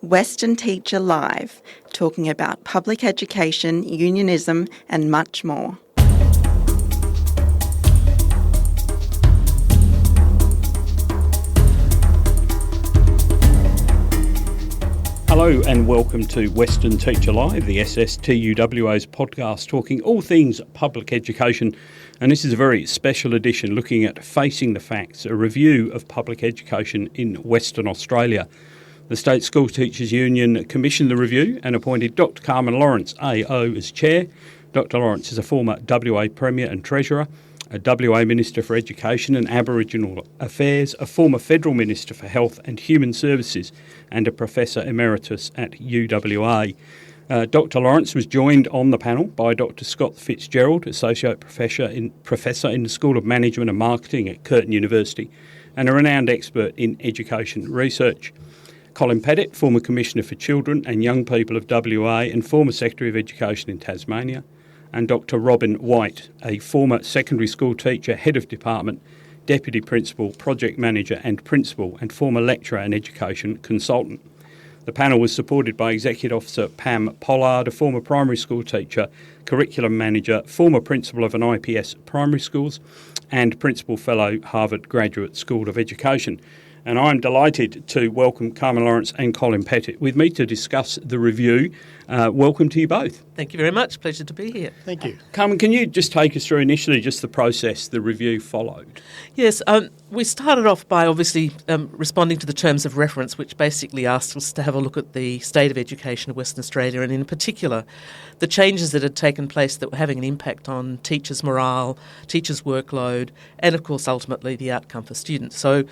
Western Teacher Live, talking about public education, unionism and much more. Hello and welcome to Western Teacher Live, the SSTUWA's podcast talking all things public education. And this is a very special edition looking at Facing the Facts, a review of public education in Western Australia. The State School Teachers Union commissioned the review and appointed Dr Carmen Lawrence AO as chair. Dr Lawrence is a former WA Premier and Treasurer, a WA Minister for Education and Aboriginal Affairs, a former Federal Minister for Health and Human Services, and a Professor Emeritus at UWA. Dr Lawrence was joined on the panel by Dr Scott Fitzgerald, Associate Professor in the School of Management and Marketing at Curtin University, and a renowned expert in education research. Colin Pettit, former Commissioner for Children and Young People of WA and former Secretary of Education in Tasmania, and Dr Robin White, a former secondary school teacher, head of department, deputy principal, project manager and principal, and former lecturer and education consultant. The panel was supported by Executive Officer Pam Pollard, a former primary school teacher, curriculum manager, former principal of an IPS primary schools, and principal fellow, Harvard Graduate School of Education. And I'm delighted to welcome Carmen Lawrence and Colin Pettit with me to discuss the review. Welcome to you both. Thank you very much. Pleasure to be here. Thank you. Carmen, can you just take us through initially just the process the review followed? Yes, we started off by obviously responding to the terms of reference, which basically asked us to have a look at the state of education of Western Australia and in particular the changes that had taken place that were having an impact on teachers' morale, teachers' workload, and of course ultimately the outcome for students. So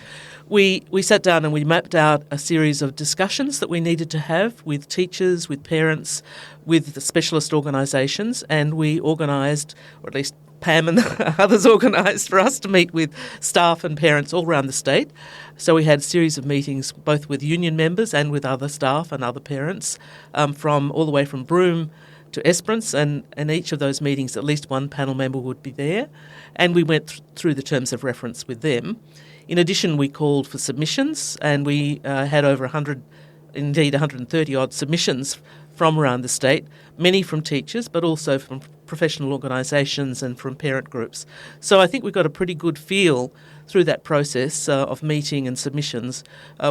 we sat down and we mapped out a series of discussions that we needed to have with teachers, with parents, with the specialist organisations, and we organised, or at least Pam and others organised for us to meet with staff and parents all around the state. So we had a series of meetings both with union members and with other staff and other parents from all the way from Broome to Esperance, and in each of those meetings at least one panel member would be there, and we went through the terms of reference with them. In addition, we called for submissions, and we had over 100, indeed 130-odd submissions from around the state, many from teachers, but also from professional organisations and from parent groups. So I think we got a pretty good feel through that process of meeting and submissions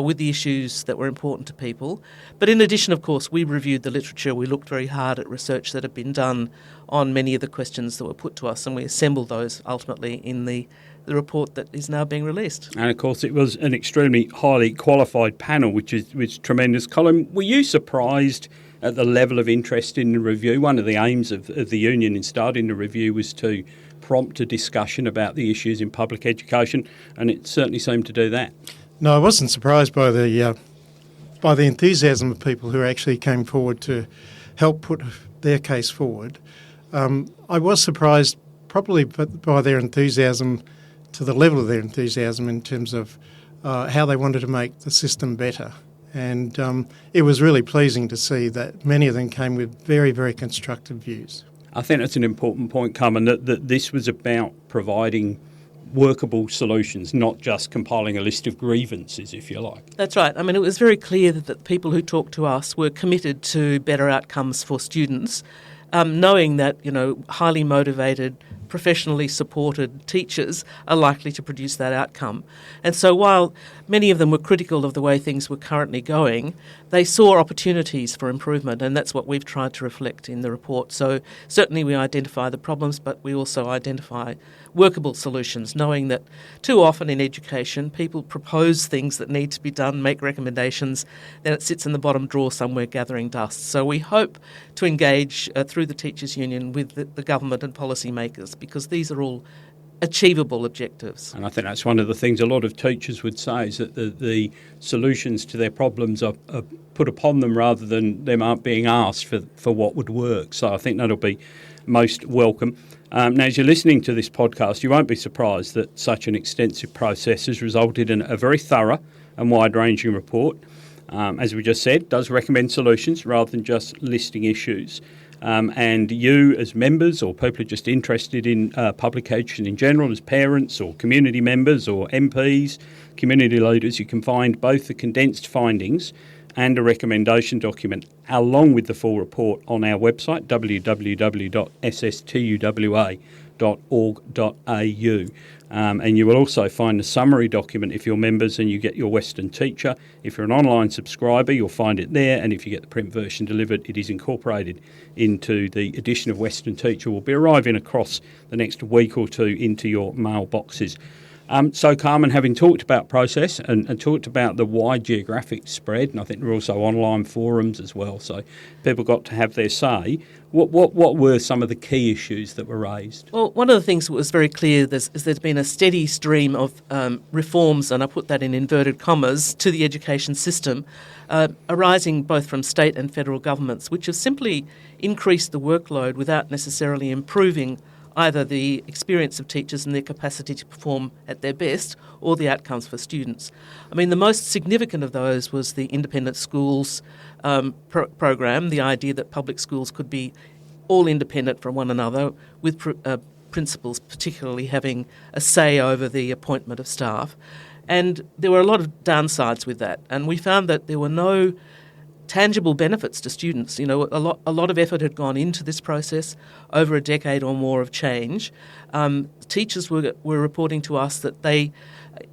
with the issues that were important to people. But in addition, of course, we reviewed the literature. We looked very hard at research that had been done on many of the questions that were put to us, and we assembled those ultimately in the report that is now being released. And of course it was an extremely highly qualified panel, which is tremendous. Colin, were you surprised at the level of interest in the review? One of the aims of the union in starting the review was to prompt a discussion about the issues in public education, and it certainly seemed to do that. No, I wasn't surprised by the enthusiasm of people who actually came forward to help put their case forward. I was surprised probably by their enthusiasm, to the level of their enthusiasm in terms of how they wanted to make the system better. And it was really pleasing to see that many of them came with very, very constructive views. I think that's an important point, Carmen, that this was about providing workable solutions, not just compiling a list of grievances, if you like. That's right. I mean, it was very clear that the people who talked to us were committed to better outcomes for students, knowing that, highly motivated, professionally supported teachers are likely to produce that outcome. And so while many of them were critical of the way things were currently going, they saw opportunities for improvement, and that's what we've tried to reflect in the report. So certainly we identify the problems, but we also identify workable solutions, knowing that too often in education people propose things that need to be done, make recommendations, then it sits in the bottom drawer somewhere gathering dust. So we hope to engage through the Teachers Union with the government and policymakers, because these are all achievable objectives. And I think that's one of the things a lot of teachers would say, is that the solutions to their problems are put upon them rather than them aren't being asked for what would work. So I think that'll be most welcome. Now, as you're listening to this podcast, you won't be surprised that such an extensive process has resulted in a very thorough and wide-ranging report. As we just said, does recommend solutions rather than just listing issues. And you as members or people who are just interested in public education in general, as parents or community members or MPs, community leaders, you can find both the condensed findings and a recommendation document along with the full report on our website, www.sstuwa.org.au. And you will also find a summary document if you're members and you get your Western Teacher. If you're an online subscriber, you'll find it there, and if you get the print version delivered, it is incorporated into the edition of Western Teacher. Will be arriving across the next week or two into your mailboxes. So, Carmen, having talked about process and talked about the wide geographic spread, and I think there are also online forums as well, so people got to have their say, what were some of the key issues that were raised? Well, one of the things that was very clear is there's been a steady stream of reforms, and I put that in inverted commas, to the education system, arising both from state and federal governments, which have simply increased the workload without necessarily improving either the experience of teachers and their capacity to perform at their best or the outcomes for students. I mean, the most significant of those was the independent schools program, the idea that public schools could be all independent from one another, with principals particularly having a say over the appointment of staff. And there were a lot of downsides with that, and we found that there were no tangible benefits to students. You know, a lot of effort had gone into this process, over a decade or more of change. Teachers were reporting to us that they,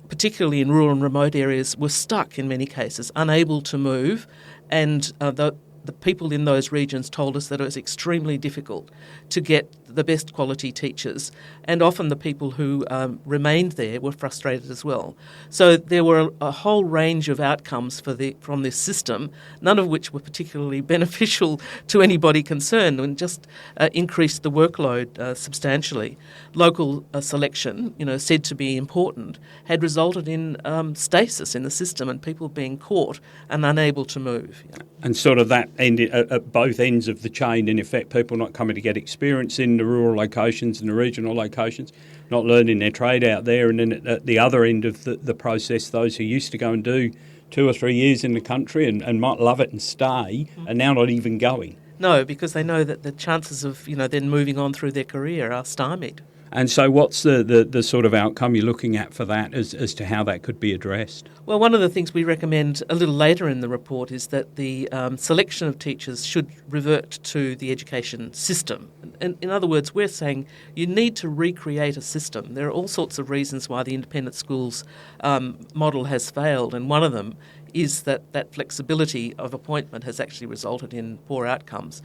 particularly in rural and remote areas, were stuck in many cases, unable to move, and the people in those regions told us that it was extremely difficult to get the best quality teachers, and often the people who remained there were frustrated as well. So there were a whole range of outcomes from this system, none of which were particularly beneficial to anybody concerned, and just increased the workload substantially. Local selection, said to be important, had resulted in stasis in the system and people being caught and unable to move. And sort of that ended at both ends of the chain, in effect, people not coming to get experience in the rural locations and the regional locations, not learning their trade out there, and then at the other end of the process, those who used to go and do 2 or 3 years in the country and might love it and stay, are now not even going. No, because they know that the chances of then moving on through their career are stymied. And so what's the sort of outcome you're looking at for that as to how that could be addressed? Well, one of the things we recommend a little later in the report is that the selection of teachers should revert to the education system. In other words, we're saying you need to recreate a system. There are all sorts of reasons why the independent schools model has failed, and one of them is that flexibility of appointment has actually resulted in poor outcomes.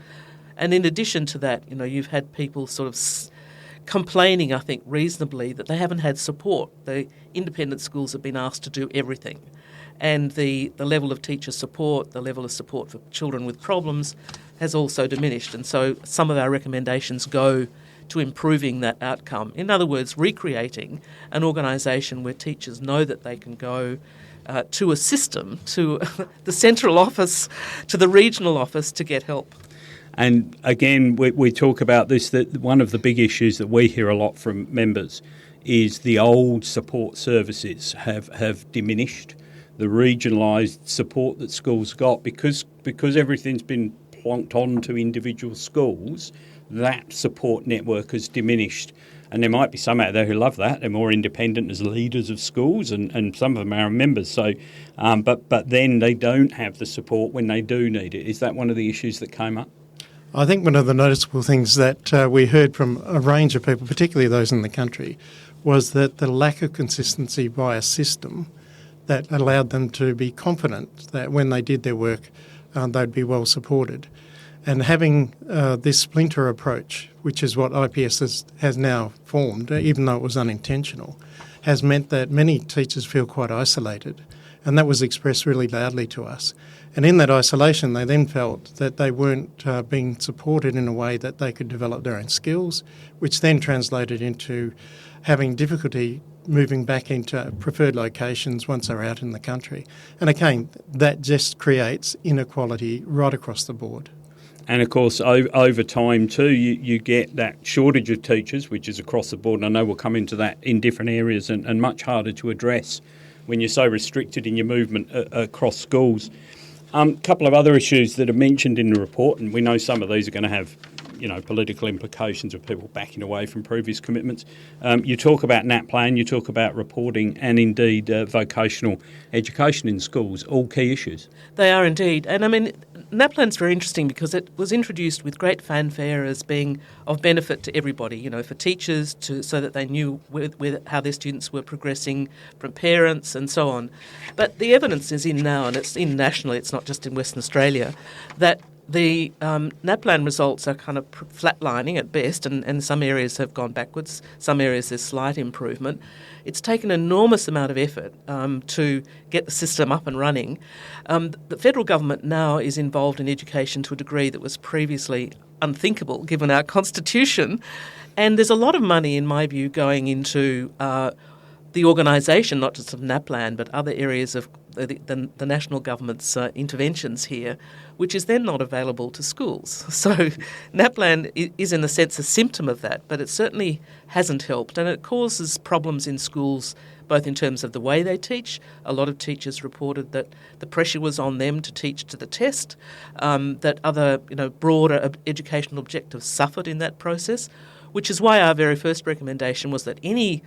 And in addition to that, you've had people sort of complaining, I think, reasonably, that they haven't had support. The independent schools have been asked to do everything. And the level of teacher support, the level of support for children with problems has also diminished. And so some of our recommendations go to improving that outcome. In other words, recreating an organisation where teachers know that they can go to a system, to the central office, to the regional office to get help. And again, we talk about this, that one of the big issues that we hear a lot from members is the old support services have diminished. The regionalised support that schools got, because everything's been plonked onto individual schools, that support network has diminished. And there might be some out there who love that. They're more independent as leaders of schools, and some of them are members. So, but then they don't have the support when they do need it. Is that one of the issues that came up? I think one of the noticeable things that we heard from a range of people, particularly those in the country, was that the lack of consistency by a system that allowed them to be confident that when they did their work, they'd be well supported. And having this splinter approach, which is what IPS has now formed, even though it was unintentional, has meant that many teachers feel quite isolated. And that was expressed really loudly to us. And in that isolation, they then felt that they weren't being supported in a way that they could develop their own skills, which then translated into having difficulty moving back into preferred locations once they're out in the country. And again, that just creates inequality right across the board. And of course, over time too, you get that shortage of teachers, which is across the board. And I know we'll come into that in different areas and much harder to address when you're so restricted in your movement across schools. A couple of other issues that are mentioned in the report, and we know some of these are going to have political implications of people backing away from previous commitments. You talk about NAPLAN, you talk about reporting, and indeed vocational education in schools, all key issues. They are indeed. And I mean, NAPLAN's very interesting because it was introduced with great fanfare as being of benefit to everybody, for teachers, so that they knew how their students were progressing, from parents and so on. But the evidence is in now, and it's in nationally, it's not just in Western Australia, that the NAPLAN results are kind of flatlining at best, and some areas have gone backwards, some areas there's slight improvement. It's taken an enormous amount of effort to get the system up and running. The federal government now is involved in education to a degree that was previously unthinkable given our constitution, and there's a lot of money, in my view, going into the organisation, not just of NAPLAN, but other areas of the national government's interventions here, which is then not available to schools. So NAPLAN is in a sense a symptom of that, but it certainly hasn't helped, and it causes problems in schools both in terms of the way they teach. A lot of teachers reported that the pressure was on them to teach to the test, that other broader educational objectives suffered in that process, which is why our very first recommendation was that any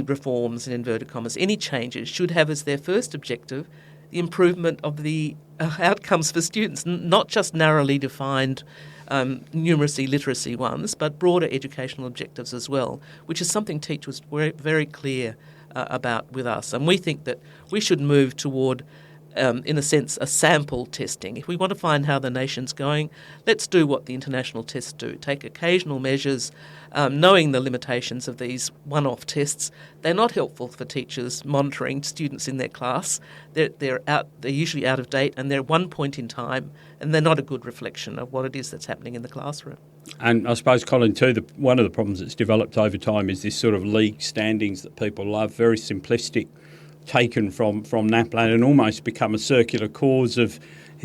reforms, in inverted commas, any changes should have as their first objective the improvement of the outcomes for students, not just narrowly defined numeracy, literacy ones, but broader educational objectives as well, which is something teachers were very clear about with us. And we think that we should move toward, in a sense, a sample testing. If we want to find how the nation's going, let's do what the international tests do. Take occasional measures, knowing the limitations of these one-off tests. They're not helpful for teachers monitoring students in their class. They're usually out of date, and they're one point in time, and they're not a good reflection of what it is that's happening in the classroom. And I suppose, Colin, too, one of the problems that's developed over time is this sort of league standings that people love, very simplistic, taken from NAPLAN, and almost become a circular cause of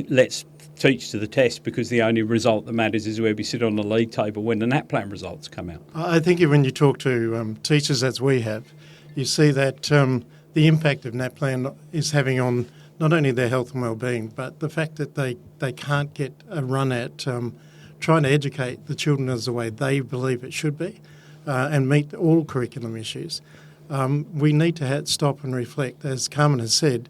let's teach to the test because the only result that matters is where we sit on the league table when the NAPLAN results come out. I think when you talk to teachers, as we have, you see that the impact of NAPLAN is having on not only their health and well-being, but the fact that they can't get a run at trying to educate the children as the way they believe it should be and meet all curriculum issues. We need to stop and reflect, as Carmen has said,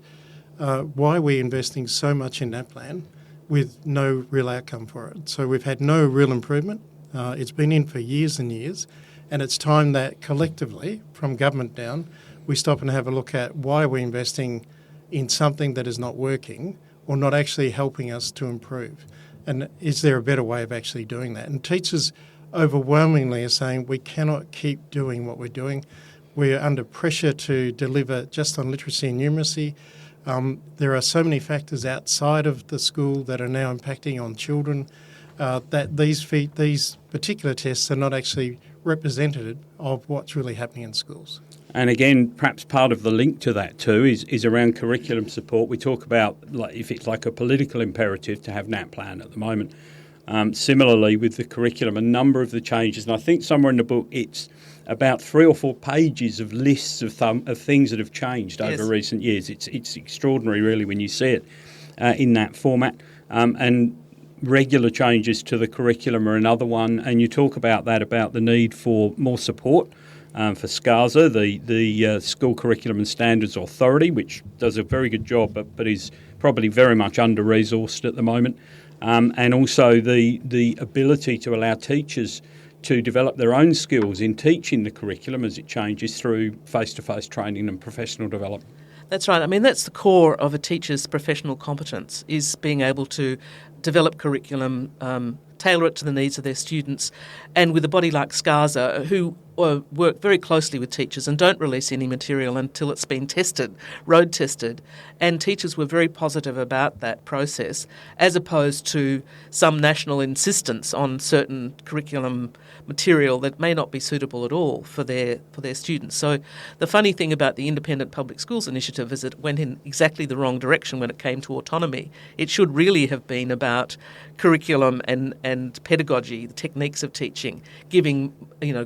why are we investing so much in NAPLAN with no real outcome for it? So we've had no real improvement. It's been in for years and years, and it's time that collectively, from government down, we stop and have a look at why are we investing in something that is not working or not actually helping us to improve. And is there a better way of actually doing that? And teachers overwhelmingly are saying we cannot keep doing what we're doing. We're under pressure to deliver just on literacy and numeracy. There are so many factors outside of the school that are now impacting on children that these particular tests are not actually representative of what's really happening in schools. And again, perhaps part of the link to that too is around curriculum support. We talk about if it's like a political imperative to have NAPLAN at the moment. Similarly, with the curriculum, a number of the changes, and I think somewhere in the book it's about 3 or 4 pages of lists of things that have changed over recent years. It's extraordinary, really, when you see it in that format. And regular changes to the curriculum are another one. And you talk about the need for more support for SCASA, the School Curriculum and Standards Authority, which does a very good job but is probably very much under-resourced at the moment. And also the ability to allow teachers to develop their own skills in teaching the curriculum as it changes through face-to-face training and professional development. That's right. I mean, that's the core of a teacher's professional competence, is being able to develop curriculum, tailor it to the needs of their students, and with a body like SCASA, who work very closely with teachers and don't release any material until it's been tested, road tested. And teachers were very positive about that process, as opposed to some national insistence on certain curriculum material that may not be suitable at all for their students. So the funny thing about the Independent Public Schools Initiative is it went in exactly the wrong direction when it came to autonomy. It should really have been about curriculum and pedagogy, the techniques of teaching, giving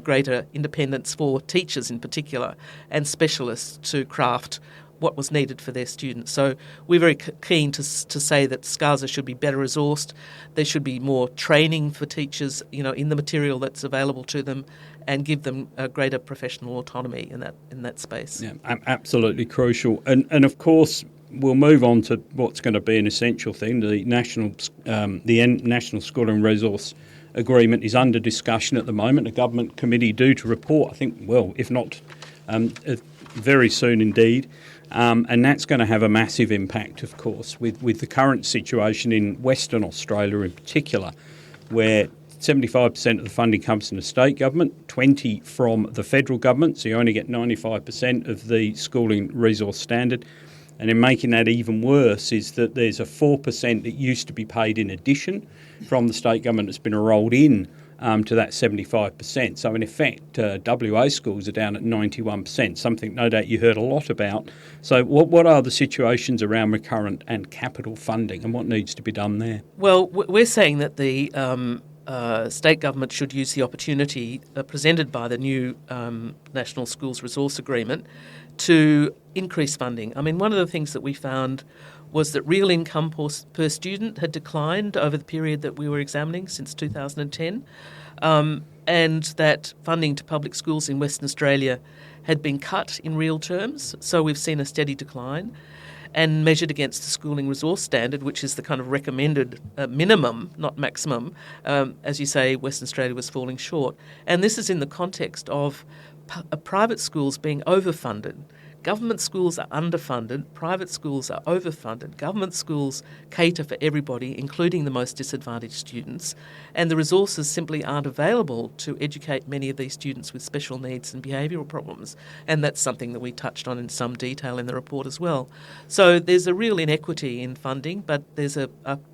greater independence for teachers in particular and specialists to craft what was needed for their students. So we're very keen to say that SCASA should be better resourced. There should be more training for teachers, in the material that's available to them, and give them a greater professional autonomy in that space. Yeah, absolutely crucial. And of course, we'll move on to what's going to be an essential thing. The National Schooling Resource Agreement is under discussion at the moment. A government committee due to report, I think, if not very soon indeed. And that's going to have a massive impact, of course, with the current situation in Western Australia in particular, where 75% of the funding comes from the state government, 20% from the federal government, so you only get 95% of the schooling resource standard. And in making that even worse is that there's a 4% that used to be paid in addition from the state government that's been rolled in to that 75%. So in effect, WA schools are down at 91%, something no doubt you heard a lot about. So what are the situations around recurrent and capital funding, and what needs to be done there? Well, we're saying that the state government should use the opportunity presented by the new National Schools Resource Agreement to increase funding. I mean, one of the things that we found was that real income per student had declined over the period that we were examining since 2010, and that funding to public schools in Western Australia had been cut in real terms. So we've seen a steady decline. And measured against the schooling resource standard, which is the kind of recommended minimum, not maximum, as you say, Western Australia was falling short. And this is in the context of private schools being overfunded. Government schools are underfunded, private schools are overfunded. Government schools cater for everybody, including the most disadvantaged students, and the resources simply aren't available to educate many of these students with special needs and behavioural problems. And that's something that we touched on in some detail in the report as well. So there's a real inequity in funding, but there's a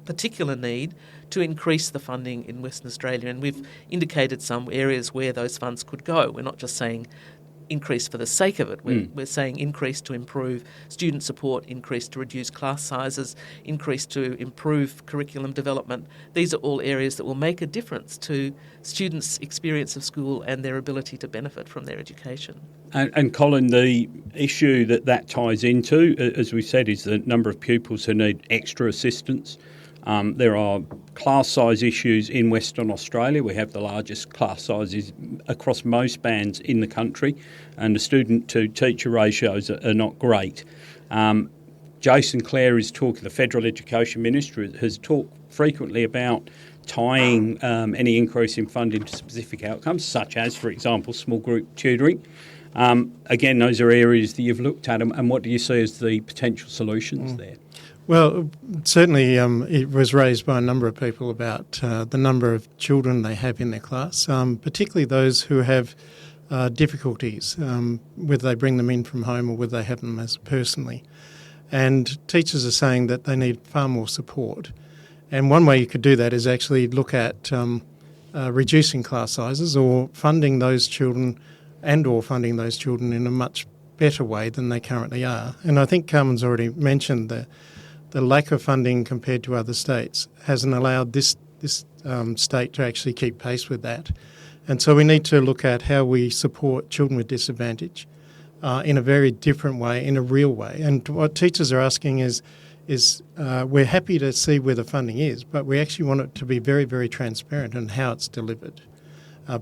particular need to increase the funding in Western Australia, and we've indicated some areas where those funds could go. We're not just saying increase for the sake of it. We're saying increase to improve student support, increase to reduce class sizes, increase to improve curriculum development. These are all areas that will make a difference to students' experience of school and their ability to benefit from their education. And Colin, the issue that ties into, as we said, is the number of pupils who need extra assistance. There are class size issues in Western Australia. We have the largest class sizes across most bands in the country, and the student-to-teacher ratios are not great. Jason Clare the Federal Education Minister, has talked frequently about tying any increase in funding to specific outcomes, such as, for example, small group tutoring. Again, those are areas that you've looked at, and what do you see as the potential solutions there? Well, certainly it was raised by a number of people about the number of children they have in their class, particularly those who have difficulties, whether they bring them in from home or whether they have them as personally. And teachers are saying that they need far more support. And one way you could do that is actually look at reducing class sizes or funding those children in a much better way than they currently are. And I think Carmen's already mentioned the lack of funding compared to other states hasn't allowed this state to actually keep pace with that. And so we need to look at how we support children with disadvantage in a very different way, in a real way. And what teachers are asking is we're happy to see where the funding is, but we actually want it to be very, very transparent in how it's delivered,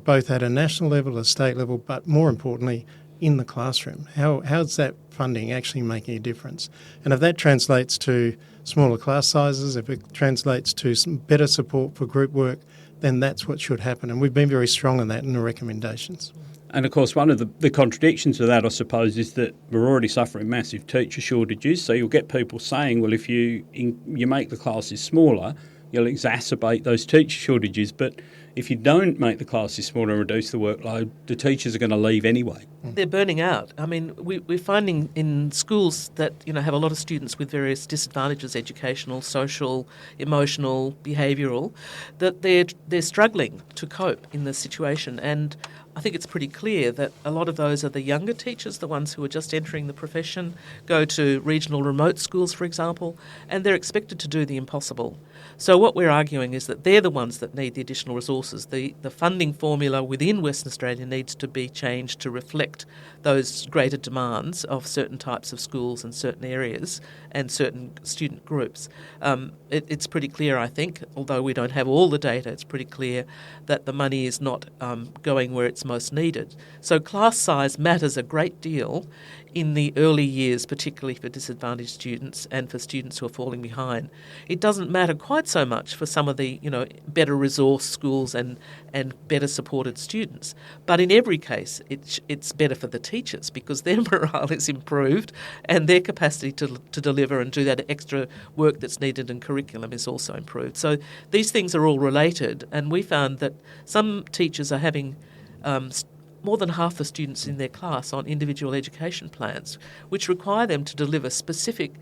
both at a national level, a state level, but more importantly, in the classroom. How's that funding actually making a difference? And if that translates to smaller class sizes, if it translates to some better support for group work, then that's what should happen. And we've been very strong on that in the recommendations. And of course, one of the contradictions of that, I suppose, is that we're already suffering massive teacher shortages. So you'll get people saying, well, if you make the classes smaller, you'll exacerbate those teacher shortages. But if you don't make the classes smaller and reduce the workload, the teachers are going to leave anyway. They're burning out. I mean, we're finding in schools that have a lot of students with various disadvantages, educational, social, emotional, behavioural, that they're struggling to cope in this situation. And I think it's pretty clear that a lot of those are the younger teachers, the ones who are just entering the profession, go to regional remote schools, for example, and they're expected to do the impossible. So what we're arguing is that they're the ones that need the additional resources resources. The funding formula within Western Australia needs to be changed to reflect those greater demands of certain types of schools and certain areas and certain student groups. It's pretty clear, I think, although we don't have all the data, it's pretty clear that the money is not going where it's most needed. So class size matters a great deal in the early years, particularly for disadvantaged students and for students who are falling behind. It doesn't matter quite so much for some of the better resourced schools and better supported students. But in every case, it's better for the teachers because their morale is improved and their capacity to deliver and do that extra work that's needed in curriculum is also improved. So these things are all related, and we found that some teachers are having more than half the students in their class on individual education plans, which require them to deliver specific,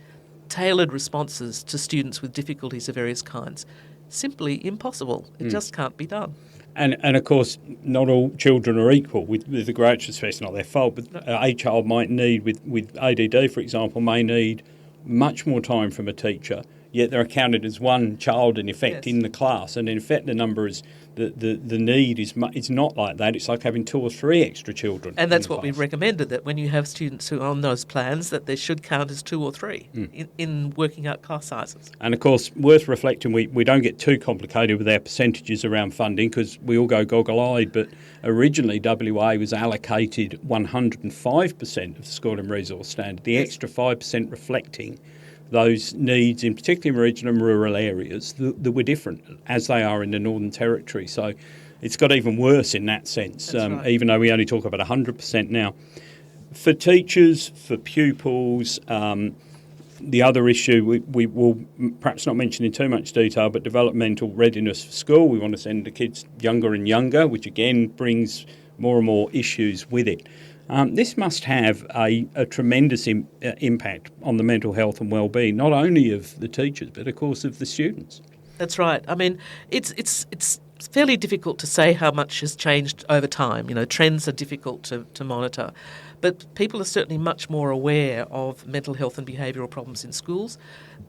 tailored responses to students with difficulties of various kinds. Simply impossible. It just can't be done. And of course, not all children are equal. With the greatest respect, it's not their fault, but a child might need, with ADD, for example, may need much more time from a teacher, yet they're counted as one child, in effect, in the class. And in effect, the number is, the need is not like that. It's like having 2 or 3 extra children. And that's what we've recommended, that when you have students who are on those plans, that they should count as 2 or 3 in working out class sizes. And of course, worth reflecting, we don't get too complicated with our percentages around funding because we all go goggle-eyed, but originally WA was allocated 105% of the school and resource standard, the extra 5% reflecting those needs, in particularly in regional and rural areas, that were different as they are in the Northern Territory. So it's got even worse in that sense, right. Even though we only talk about 100% now. For teachers, for pupils, the other issue we will perhaps not mention in too much detail, but developmental readiness for school. We want to send the kids younger and younger, which again brings more and more issues with it. This must have a tremendous impact on the mental health and well-being, not only of the teachers, but of course of the students. That's right. I mean, it's fairly difficult to say how much has changed over time. Trends are difficult to monitor. But people are certainly much more aware of mental health and behavioural problems in schools,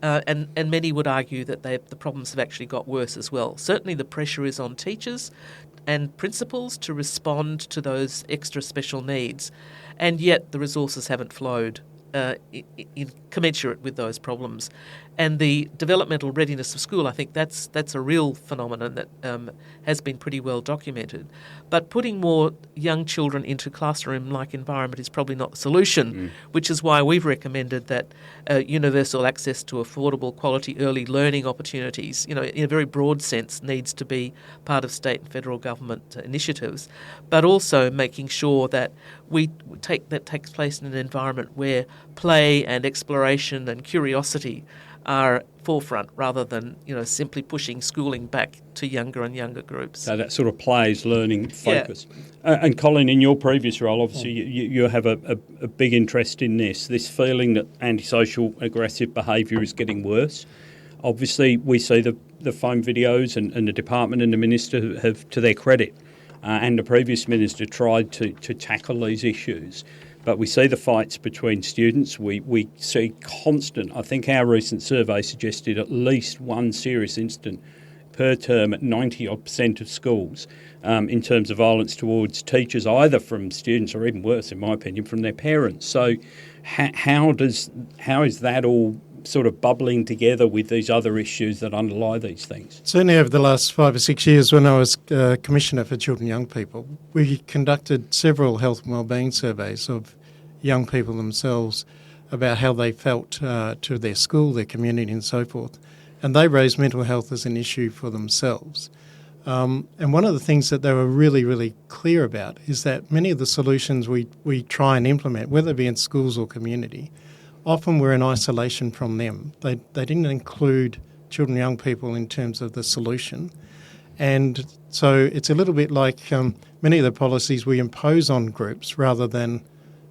and many would argue that the problems have actually got worse as well. Certainly the pressure is on teachers and principals to respond to those extra special needs, and yet the resources haven't flowed in commensurate with those problems. And the developmental readiness of school, I think that's a real phenomenon that has been pretty well documented. But putting more young children into classroom-like environment is probably not the solution, which is why we've recommended that universal access to affordable, quality early learning opportunities, in a very broad sense, needs to be part of state and federal government initiatives, but also making sure that that takes place in an environment where play and exploration and curiosity are forefront rather than simply pushing schooling back to younger and younger groups. So that sort of plays learning focus. Yeah. And Colin, in your previous role, obviously you have a big interest in this feeling that antisocial aggressive behaviour is getting worse. Obviously, we see the phone videos and the department and the minister have, to their credit, and the previous minister tried to tackle these issues. But we see the fights between students. We see constant, I think our recent survey suggested at least one serious incident per term at 90% of schools in terms of violence towards teachers, either from students or even worse, in my opinion, from their parents. So how is that all sort of bubbling together with these other issues that underlie these things? Certainly over the last 5 or 6 years when I was Commissioner for Children and Young People, we conducted several health and wellbeing surveys of young people themselves about how they felt to their school, their community and so forth. And they raised mental health as an issue for themselves. And one of the things that they were really, really clear about is that many of the solutions we try and implement, whether it be in schools or community, often we're in isolation from them. They didn't include children and young people in terms of the solution. And so it's a little bit like many of the policies we impose on groups rather than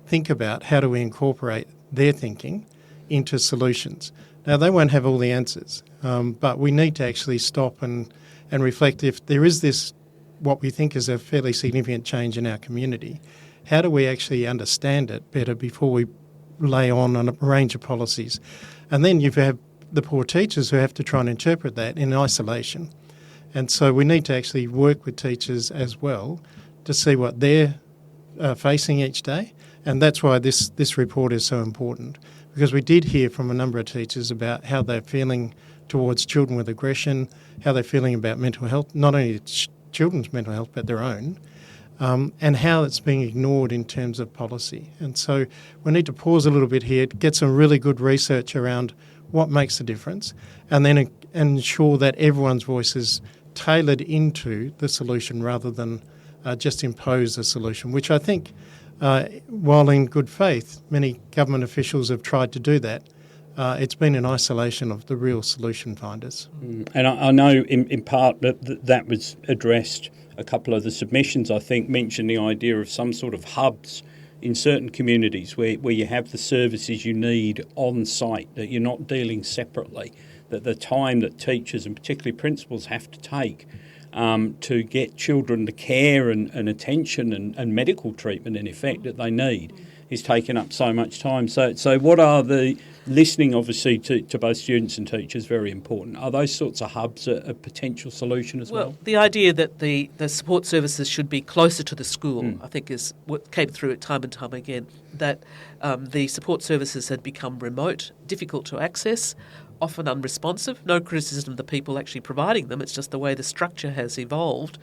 think about how do we incorporate their thinking into solutions. Now, they won't have all the answers, but we need to actually stop and reflect if there is this, what we think is a fairly significant change in our community, how do we actually understand it better before we lay on a range of policies? And then you have the poor teachers who have to try and interpret that in isolation. And so we need to actually work with teachers as well to see what they're facing each day. And that's why this report is so important, because we did hear from a number of teachers about how they're feeling towards children with aggression, how they're feeling about mental health, not only children's mental health but their own, and how it's being ignored in terms of policy. And so we need to pause a little bit here, get some really good research around what makes the difference, and then ensure that everyone's voice is tailored into the solution rather than just impose a solution, which I think, while in good faith, many government officials have tried to do that. It's been in isolation of the real solution finders. And I know in part that was addressed. A couple of the submissions, I think, mentioned the idea of some sort of hubs in certain communities where you have the services you need on site, that you're not dealing separately, that the time that teachers and particularly principals have to take to get children the care and attention and medical treatment, in effect, that they need is taking up so much time. So what are the listening, obviously, to both students and teachers, very important. Are those sorts of hubs a potential solution as well? Well, the idea that the support services should be closer to the school, I think, is what came through it time and time again, that the support services had become remote, difficult to access, often unresponsive. No criticism of the people actually providing them, it's just the way the structure has evolved.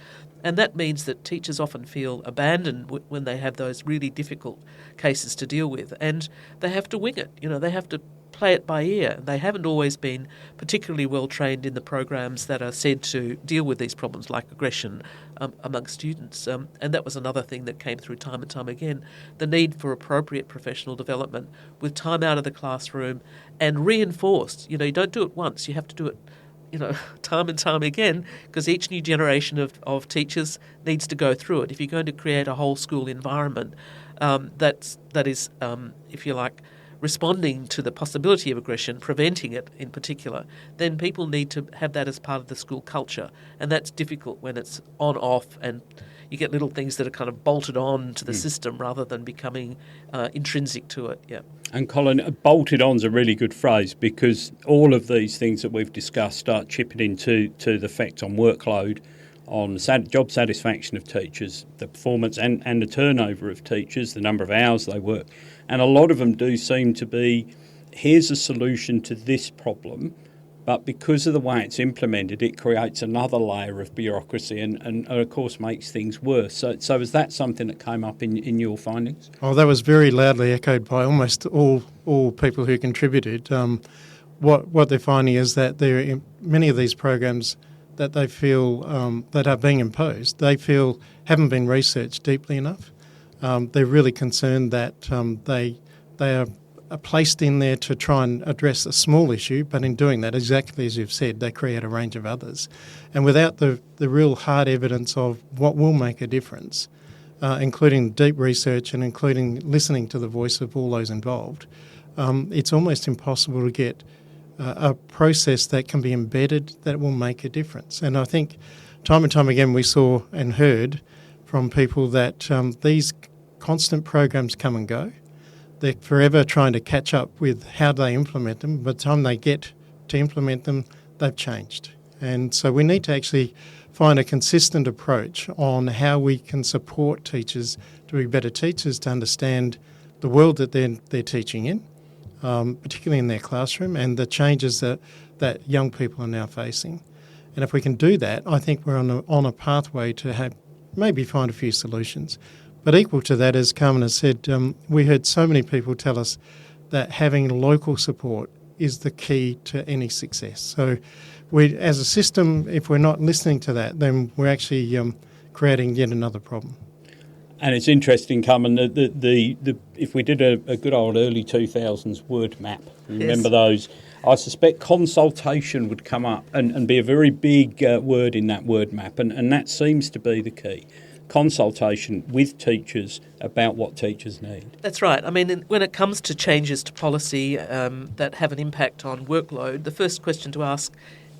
And that means that teachers often feel abandoned when they have those really difficult cases to deal with. And they have to wing it, they have to play it by ear. They haven't always been particularly well trained in the programs that are said to deal with these problems like aggression among students. And that was another thing that came through time and time again, the need for appropriate professional development with time out of the classroom and reinforced. You don't do it once, you have to do it time and time again, because each new generation of teachers needs to go through it. If you're going to create a whole school environment that is, if you like, responding to the possibility of aggression, preventing it in particular, then people need to have that as part of the school culture. And that's difficult when it's on-off and you get little things that are kind of bolted on to the system rather than becoming intrinsic to it. Yeah. And Colin, bolted on's a really good phrase, because all of these things that we've discussed start chipping into the effect on workload, on job satisfaction of teachers, the performance and the turnover of teachers, the number of hours they work. And a lot of them do seem to be, here's a solution to this problem, but because of the way it's implemented, it creates another layer of bureaucracy and of course makes things worse. So is that something that came up in your findings? Oh, that was very loudly echoed by almost all people who contributed. What they're finding is that many of these programs that they feel that are being imposed, they feel haven't been researched deeply enough. They're really concerned that they are placed in there to try and address a small issue, but in doing that, exactly as you've said, they create a range of others. And without the real hard evidence of what will make a difference, including deep research and including listening to the voice of all those involved, it's almost impossible to get a process that can be embedded that will make a difference. And I think time and time again we saw and heard from people that these constant programs come and go. They're forever trying to catch up with how they implement them. By the time they get to implement them, they've changed. And so we need to actually find a consistent approach on how we can support teachers to be better teachers, to understand the world that they're teaching in, particularly in their classroom, and the changes that young people are now facing. And if we can do that, I think we're on a pathway to maybe find a few solutions. But equal to that, as Carmen has said, we heard so many people tell us that having local support is the key to any success. So we, as a system, if we're not listening to that, then we're actually creating yet another problem. And it's interesting, Carmen, if we did a good old early 2000s word map, remember those, I suspect consultation would come up and be a very big word in that word map, and that seems to be the key. Consultation with teachers about what teachers need. That's right. I mean, when it comes to changes to policy that have an impact on workload, the first question to ask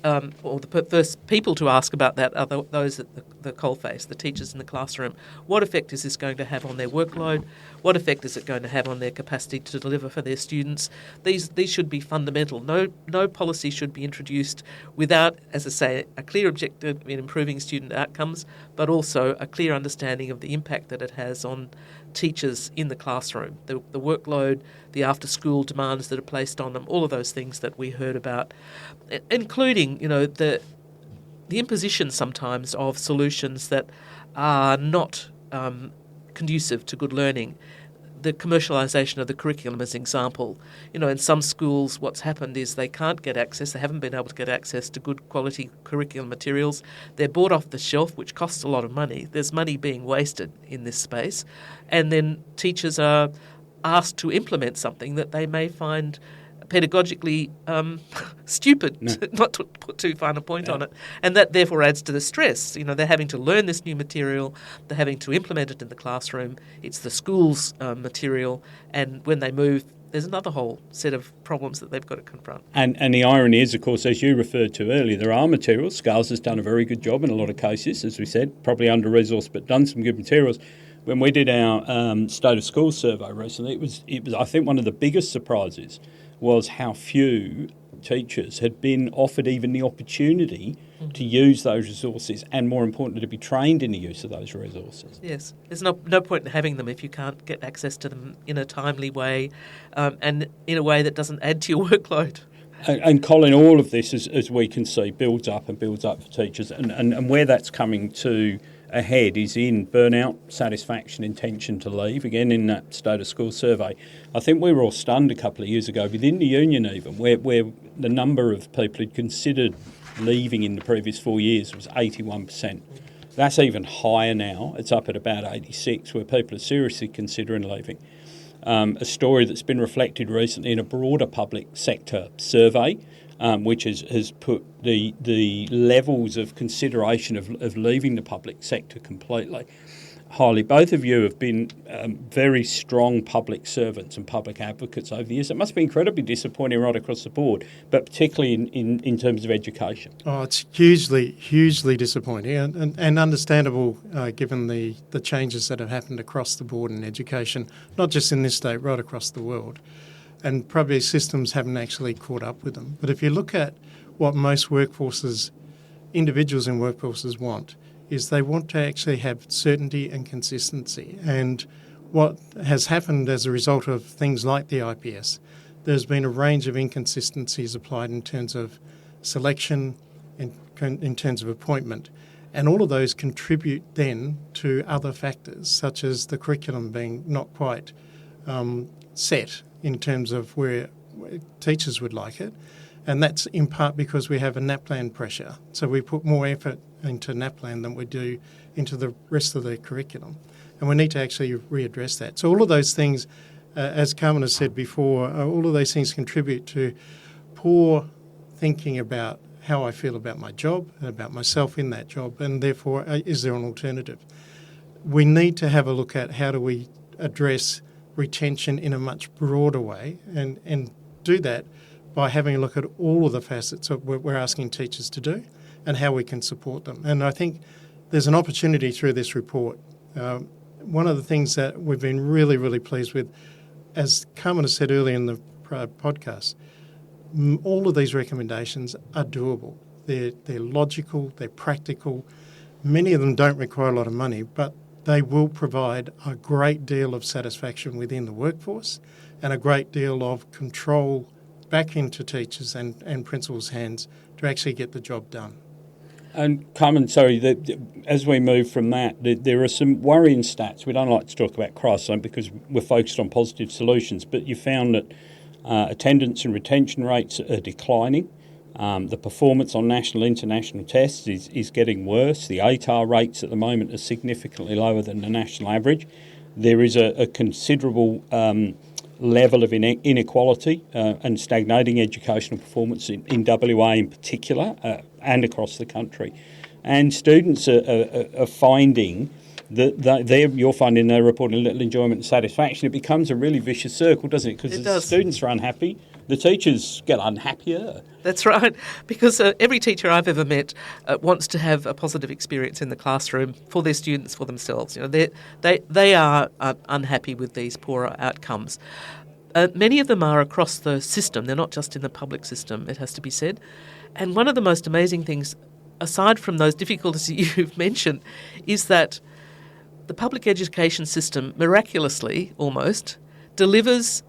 or the first people to ask about that are those at the coalface, the teachers in the classroom. What effect is this going to have on their workload? What effect is it going to have on their capacity to deliver for their students? These should be fundamental. No policy should be introduced without, as I say, a clear objective in improving student outcomes, but also a clear understanding of the impact that it has on teachers in the classroom, the workload, the after-school demands that are placed on them, all of those things that we heard about, including, the imposition sometimes of solutions that are not conducive to good learning. The commercialisation of the curriculum as an example. In some schools what's happened is they can't get access, they haven't been able to get access to good quality curriculum materials. They're bought off the shelf, which costs a lot of money. There's money being wasted in this space. And then teachers are asked to implement something that they may find pedagogically stupid, not to put too fine a point on it. And that therefore adds to the stress. They're having to learn this new material, they're having to implement it in the classroom, it's the school's material, and when they move, there's another whole set of problems that they've got to confront. And the irony is, of course, as you referred to earlier, there are materials. Scales has done a very good job in a lot of cases, as we said, probably under-resourced, but done some good materials. When we did our State of Schools survey recently, it was I think one of the biggest surprises was how few teachers had been offered even the opportunity to use those resources, and more importantly, to be trained in the use of those resources. Yes, there's no point in having them if you can't get access to them in a timely way and in a way that doesn't add to your workload. And Colin, all of this, as we can see, builds up for teachers, and where that's coming to ahead is in burnout, satisfaction, intention to leave. Again, in that State of School survey, I think we were all stunned a couple of years ago, within the union even, where the number of people who'd considered leaving in the previous 4 years was 81%. That's even higher now. It's up at about 86%, where people are seriously considering leaving. A story that's been reflected recently in a broader public sector survey, which has put the levels of consideration of leaving the public sector completely highly. Both of you have been very strong public servants and public advocates over the years. It must be incredibly disappointing right across the board, but particularly in terms of education. Oh, it's hugely disappointing and understandable given the changes that have happened across the board in education, not just in this state, right across the world. And probably systems haven't actually caught up with them. But if you look at what most individuals in workforces want, is they want to actually have certainty and consistency. And what has happened as a result of things like the IPS, there's been a range of inconsistencies applied in terms of selection, in terms of appointment. And all of those contribute then to other factors, such as the curriculum being not quite set in terms of where teachers would like it. And that's in part because we have a NAPLAN pressure. So we put more effort into NAPLAN than we do into the rest of the curriculum. And we need to actually readdress that. So all of those things, as Carmen has said before, all of those things contribute to poor thinking about how I feel about my job and about myself in that job, and therefore, is there an alternative? We need to have a look at how do we address retention in a much broader way and do that by having a look at all of the facets of what we're asking teachers to do and how we can support them. And I think there's an opportunity through this report. One of the things that we've been really, really pleased with, as Carmen has said earlier in the podcast, all of these recommendations are doable. They're logical, they're practical. Many of them don't require a lot of money, but they will provide a great deal of satisfaction within the workforce and a great deal of control back into teachers and principals' hands to actually get the job done. And Carmen, sorry, as we move from that, there are some worrying stats. We don't like to talk about crisis because we're focused on positive solutions, but you found that attendance and retention rates are declining. The performance on national international tests is getting worse. The ATAR rates at the moment are significantly lower than the national average. There is a considerable level of inequality and stagnating educational performance in WA in particular and across the country. And students are finding that you're finding they're reporting little enjoyment and satisfaction. It becomes a really vicious circle, doesn't it? Because the students are unhappy, the teachers get unhappier. That's right, because every teacher I've ever met wants to have a positive experience in the classroom for their students, for themselves. You know, they are unhappy with these poorer outcomes. Many of them are across the system. They're not just in the public system, it has to be said. And one of the most amazing things, aside from those difficulties that you've mentioned, is that the public education system, miraculously almost, delivers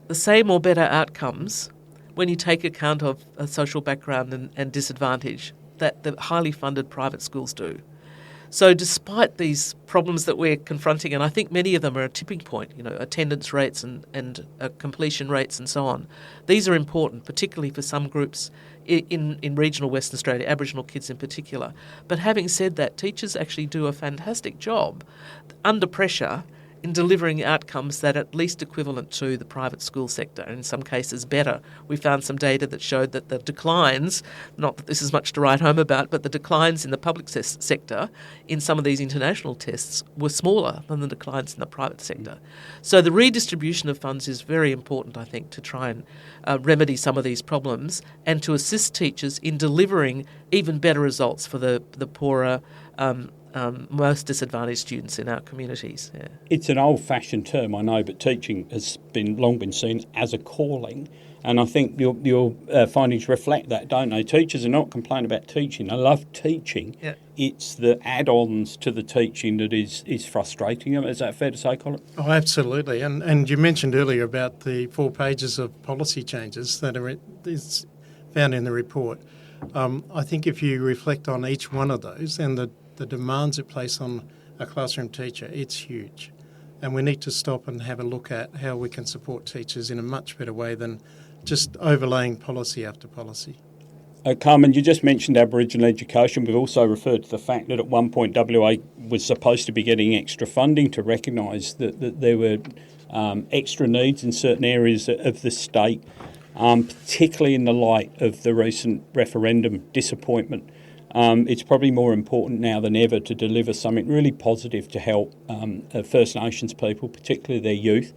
the same or better outcomes when you take account of a social background and disadvantage that the highly funded private schools do. So despite these problems that we're confronting, and I think many of them are a tipping point, you know, attendance rates and completion rates and so on, these are important, particularly for some groups in regional Western Australia, Aboriginal kids in particular. But having said that, teachers actually do a fantastic job under pressure in delivering outcomes that are at least equivalent to the private school sector, and in some cases better. We found some data that showed that the declines, not that this is much to write home about, but the declines in the public sector in some of these international tests were smaller than the declines in the private sector. So the redistribution of funds is very important, I think, to try and remedy some of these problems and to assist teachers in delivering even better results for the poorer, most disadvantaged students in our communities. Yeah. It's an old-fashioned term, I know, but teaching has long been seen as a calling, and I think your findings reflect that, don't they? Teachers are not complaining about teaching; they love teaching. Yeah. It's the add-ons to the teaching that is frustrating them. Is that fair to say, Colin? Oh, absolutely. And you mentioned earlier about the 4 pages of policy changes that is found in the report. I think if you reflect on each one of those and the demands it places on a classroom teacher, it's huge. And we need to stop and have a look at how we can support teachers in a much better way than just overlaying policy after policy. Carmen, you just mentioned Aboriginal education. We've also referred to the fact that at one point WA was supposed to be getting extra funding to recognise that there were extra needs in certain areas of the state, particularly in the light of the recent referendum disappointment. It's probably more important now than ever to deliver something really positive to help First Nations people, particularly their youth.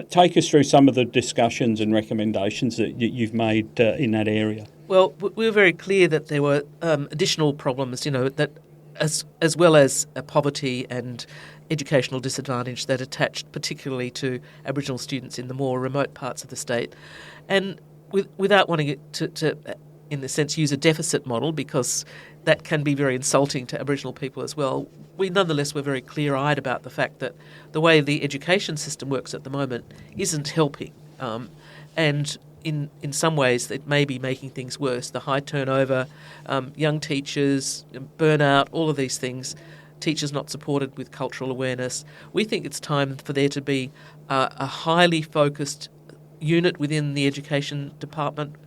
Take us through some of the discussions and recommendations that you've made in that area. Well, we were very clear that there were additional problems, you know, that as well as poverty and educational disadvantage that attached particularly to Aboriginal students in the more remote parts of the state. And without wanting it to in a sense, use a deficit model, because that can be very insulting to Aboriginal people as well. We nonetheless were very clear-eyed about the fact that the way the education system works at the moment isn't helping. And in some ways it may be making things worse. The high turnover, young teachers, burnout, all of these things, teachers not supported with cultural awareness. We think it's time for there to be a highly focused unit within the education department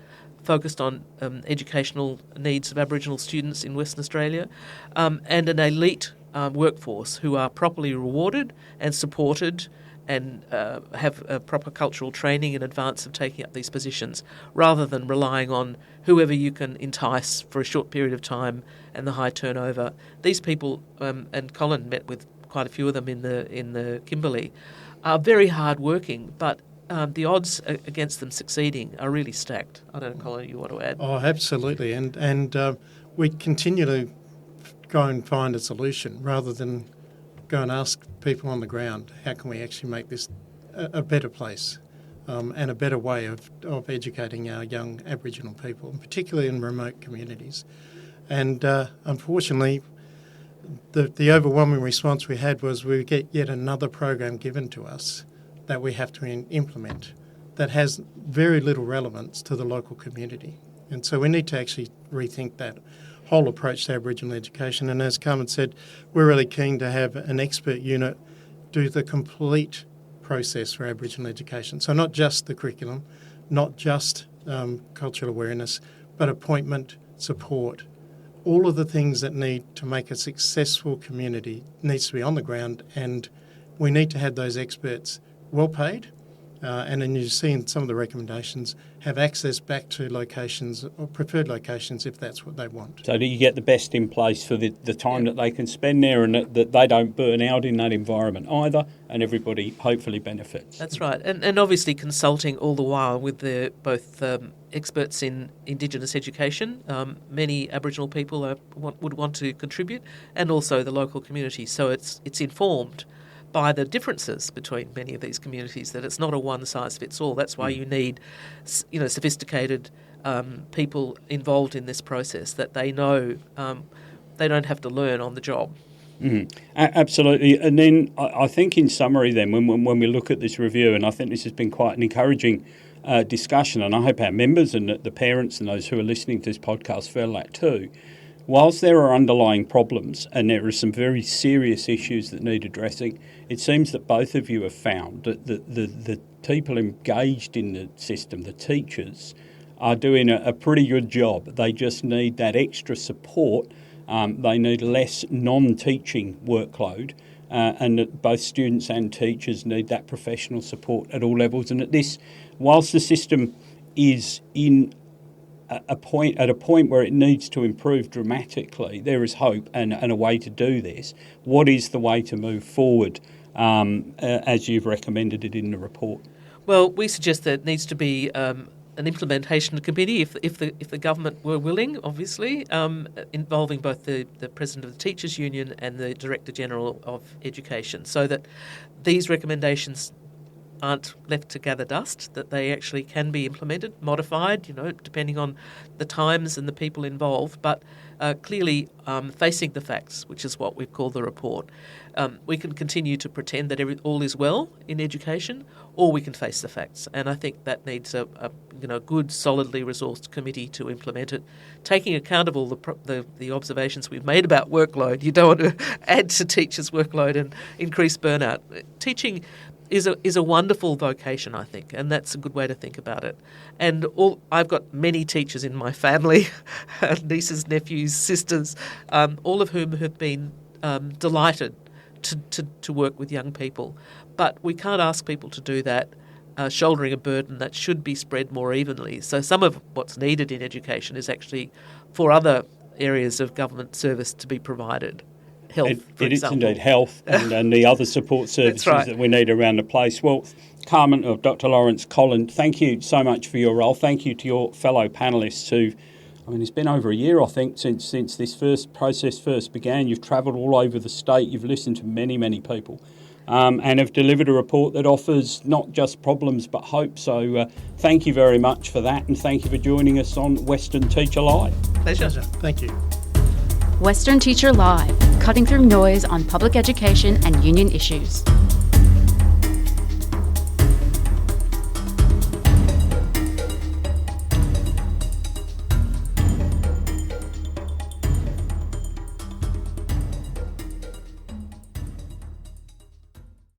focused on educational needs of Aboriginal students in Western Australia, and an elite workforce who are properly rewarded and supported and have proper cultural training in advance of taking up these positions, rather than relying on whoever you can entice for a short period of time and the high turnover. These people, and Colin met with quite a few of them in the Kimberley, are very hard working, but the odds against them succeeding are really stacked. I don't know, Colin, you want to add? Oh, absolutely. And we continue to go and find a solution rather than go and ask people on the ground, how can we actually make this a better place and a better way of educating our young Aboriginal people, particularly in remote communities. And unfortunately, the overwhelming response we had was we get yet another program given to us that we have to implement that has very little relevance to the local community. And so we need to actually rethink that whole approach to Aboriginal education. And as Carmen said, we're really keen to have an expert unit do the complete process for Aboriginal education. So not just the curriculum, not just cultural awareness, but appointment, support. All of the things that need to make a successful community needs to be on the ground, and we need to have those experts well paid and then you see in some of the recommendations, have access back to locations or preferred locations if that's what they want. So do you get the best in place for the time that they can spend there, and that they don't burn out in that environment either, and everybody hopefully benefits? That's right. And obviously consulting all the while with both experts in Indigenous education. Many Aboriginal people would want to contribute, and also the local community. So it's informed by the differences between many of these communities, that it's not a one-size-fits-all. That's why you need, sophisticated people involved in this process, that they know they don't have to learn on the job. Absolutely. And then I think in summary then, when we look at this review, and I think this has been quite an encouraging discussion, and I hope our members and the parents and those who are listening to this podcast feel that too, whilst there are underlying problems and there are some very serious issues that need addressing, it seems that both of you have found that the people engaged in the system, the teachers, are doing a pretty good job. They just need that extra support. They need less non-teaching workload, and that both students and teachers need that professional support at all levels. And at this, whilst the system is at a point where it needs to improve dramatically, there is hope and a way to do this. What is the way to move forward, as you've recommended it in the report? Well, we suggest that it needs to be an implementation committee, if the government were willing, obviously, involving both the President of the Teachers Union and the Director General of Education, so that these recommendations aren't left to gather dust, that they actually can be implemented, modified, depending on the times and the people involved, but clearly facing the facts, which is what we've called the report. We can continue to pretend that all is well in education, or we can face the facts. And I think that needs a good, solidly resourced committee to implement it, taking account of all the observations we've made about workload. You don't want to add to teachers' workload and increase burnout. Teaching is a wonderful vocation, I think, and that's a good way to think about it. And I've got many teachers in my family, nieces, nephews, sisters, all of whom have been delighted to work with young people. But we can't ask people to do that shouldering a burden that should be spread more evenly. So some of what's needed in education is actually for other areas of government service to be provided. Health, for it is example. indeed health and the other support services that we need around the place. Well, Carmen, or Dr. Lawrence, Colin, thank you so much for your role. Thank you to your fellow panellists who, it's been over a year, I think, since this process first began. You've travelled all over the state. You've listened to many, many people and have delivered a report that offers not just problems but hope. So thank you very much for that, and thank you for joining us on Western Teacher Live. Pleasure. Thank you. Western Teacher Live, cutting through noise on public education and union issues.